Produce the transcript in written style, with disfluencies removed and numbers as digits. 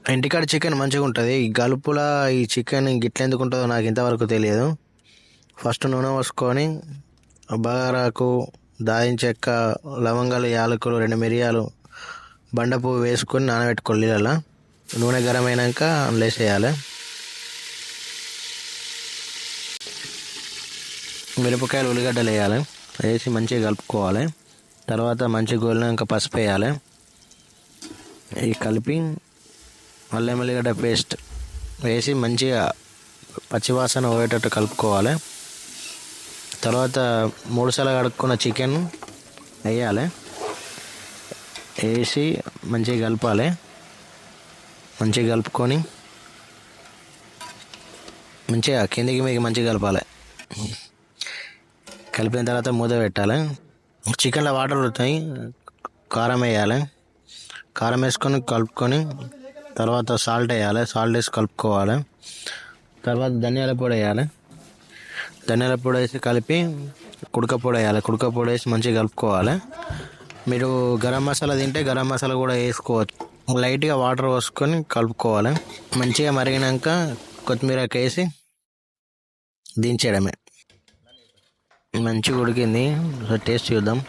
ఇంటికాడ చికెన్ మంచిగా ఉంటుంది. ఈ గలుపుల ఈ చికెన్ గిట్ల ఎందుకు ఉంటుందో నాకు ఇంతవరకు తెలియదు. ఫస్ట్ నూనె పోసుకొని బగారాకు, దాల్చిన చెక్క, లవంగాలు, యాలకులు, 2 మిరియాలు, బండ పువ్వు వేసుకొని నానబెట్టుకోవాలి నీళ్ళలో. నూనె గరం అయినాక అందులో వేసేయాలి. మిరపకాయలు, ఉల్లిగడ్డలు వేయాలి. వేసి మంచిగా కలుపుకోవాలి. తర్వాత మంచిగా గోలినాక పసుపు వేయాలి. ఇవి కలిపి అల్లం వెల్లిగడ్డ పేస్ట్ వేసి మంచిగా పచ్చివాసన పోయేటట్టు కలుపుకోవాలి. తర్వాత 3 సార్లు కడుక్కున్న చికెన్ వేయాలి. వేసి మంచిగా కలపాలి. మంచిగా కలుపుకొని మంచిగా కిందికి మీకు మంచిగా కలపాలి. కలిపిన తర్వాత మూత పెట్టాలి. చికెన్లో వాటర్ వస్తాయి. కారం వేయాలి. కారం వేసుకొని కలుపుకొని తర్వాత సాల్ట్ వేయాలి. సాల్ట్ వేసి కలుపుకోవాలి. తర్వాత ధనియాల పొడి వేయాలి. ధనియాల పొడి వేసి కలిపి కుడక పొడి వేయాలి. కుడక పొడి వేసి మంచిగా కలుపుకోవాలి. మీరు గరం మసాలా తింటే గరం మసాలా కూడా వేసుకోవచ్చు. లైట్గా వాటర్ పోసుకొని కలుపుకోవాలి. మంచిగా మరిగినాక కొత్తిమీర వేసి దించేయడమే. మంచిగా ఉడికింది. టేస్ట్ చూద్దాం.